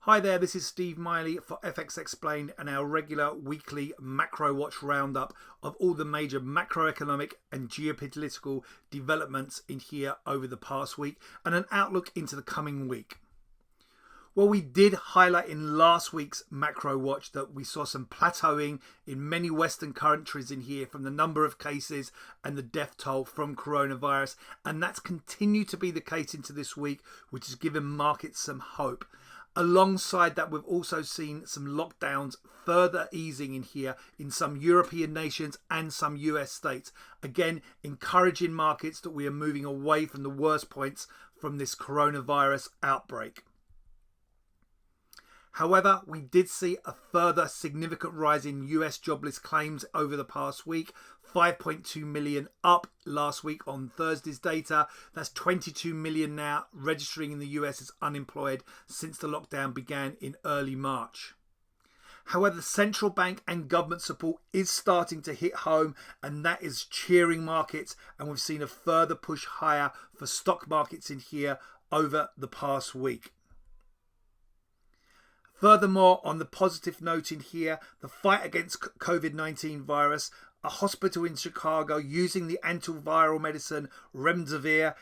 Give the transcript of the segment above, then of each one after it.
Hi there, this is Steve Miley for FX Explained and our regular weekly MacroWatch roundup of all the major macroeconomic and geopolitical developments in here over the past week and an outlook into the coming week. Well, we did highlight in last week's MacroWatch that we saw some plateauing in many Western countries in here from the number of cases and the death toll from coronavirus, and that's continued to be the case into this week, which has given markets some hope. Alongside that, we've also seen some lockdowns further easing in here in some European nations and some US states. Again, encouraging markets that we are moving away from the worst points from this coronavirus outbreak. However, we did see a further significant rise in US jobless claims over the past week. 5.2 million up last week on Thursday's data. That's 22 million now registering in the US as unemployed since the lockdown began in early March. However, central bank and government support is starting to hit home, and that is cheering markets, and we've seen a further push higher for stock markets in here over the past week. Furthermore, on the positive note in here, the fight against COVID-19 virus, a hospital in Chicago using the antiviral medicine remdesivir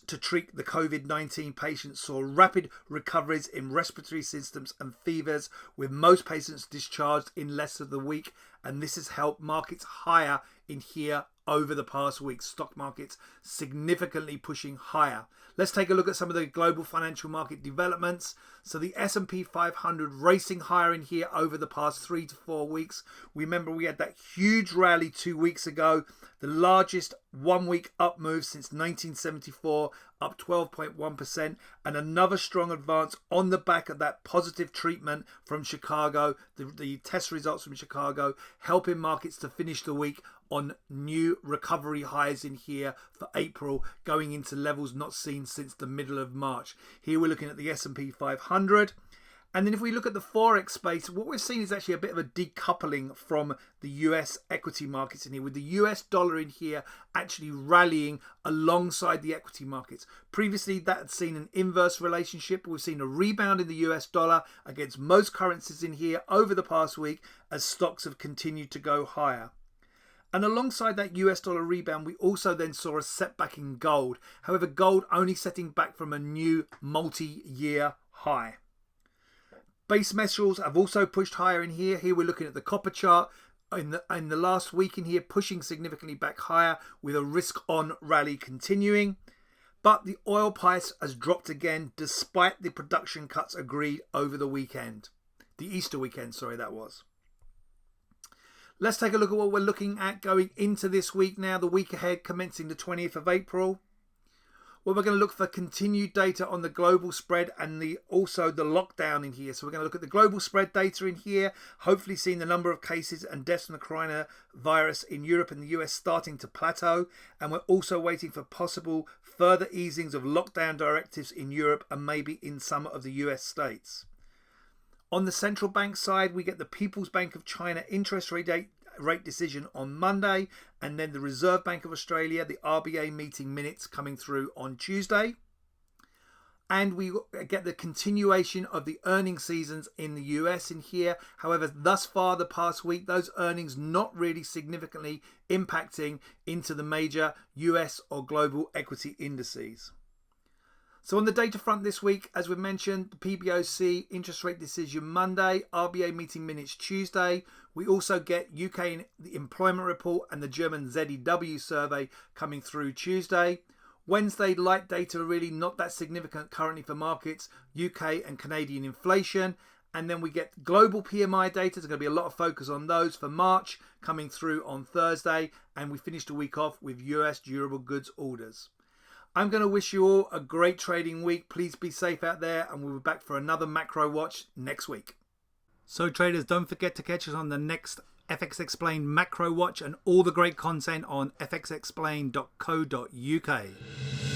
to treat the COVID-19 patients saw rapid recoveries in respiratory systems and fevers, with most patients discharged in less than a week, and this has helped markets higher in here over the past week. Stock markets significantly pushing higher. Let's take a look at some of the global financial market developments. So the S&P 500 racing higher in here over the past 3 to 4 weeks. Remember, we had that huge rally 2 weeks ago, the largest 1 week up move since 1974, up 12.1%, and another strong advance on the back of that positive treatment from Chicago, the test results from Chicago, helping markets to finish the week on new recovery highs in here for April, going into levels not seen since the middle of March. Here we're looking at the S&P 500. And then if we look at the Forex space, what we're seeing is actually a bit of a decoupling from the US equity markets in here, with the US dollar in here actually rallying alongside the equity markets. Previously, that had seen an inverse relationship. We've seen a rebound in the US dollar against most currencies in here over the past week as stocks have continued to go higher. And alongside that US dollar rebound, we also then saw a setback in gold. However, gold only setting back from a new multi-year high. Base metals have also pushed higher in here. Here we're looking at the copper chart in the last week in here, pushing significantly back higher with a risk-on rally continuing. But the oil price has dropped again despite the production cuts agreed over the weekend. The Easter weekend, sorry, that was. Let's take a look at what we're looking at going into this week now, the week ahead commencing the 20th of April. Well, we're going to look for continued data on the global spread and also the lockdown in here. So we're going to look at the global spread data in here, hopefully seeing the number of cases and deaths from the coronavirus in Europe and the US starting to plateau. And we're also waiting for possible further easings of lockdown directives in Europe and maybe in some of the US states. On the central bank side, we get the People's Bank of China interest rate decision on Monday, and then the Reserve Bank of Australia, the RBA meeting minutes coming through on Tuesday. And we get the continuation of the earnings seasons in the US in here. However, thus far the past week, those earnings not really significantly impacting into the major US or global equity indices. So on the data front this week, as we mentioned, the PBOC interest rate decision Monday, RBA meeting minutes Tuesday. We also get UK the employment report and the German ZEW survey coming through Tuesday. Wednesday, light data are really not that significant currently for markets, UK and Canadian inflation. And then we get global PMI data. There's going to be a lot of focus on those for March coming through on Thursday. And we finish the week off with US durable goods orders. I'm going to wish you all a great trading week. Please be safe out there, and we'll be back for another Macro Watch next week. So traders, don't forget to catch us on the next FX Explained Macro Watch and all the great content on fxexplained.co.uk.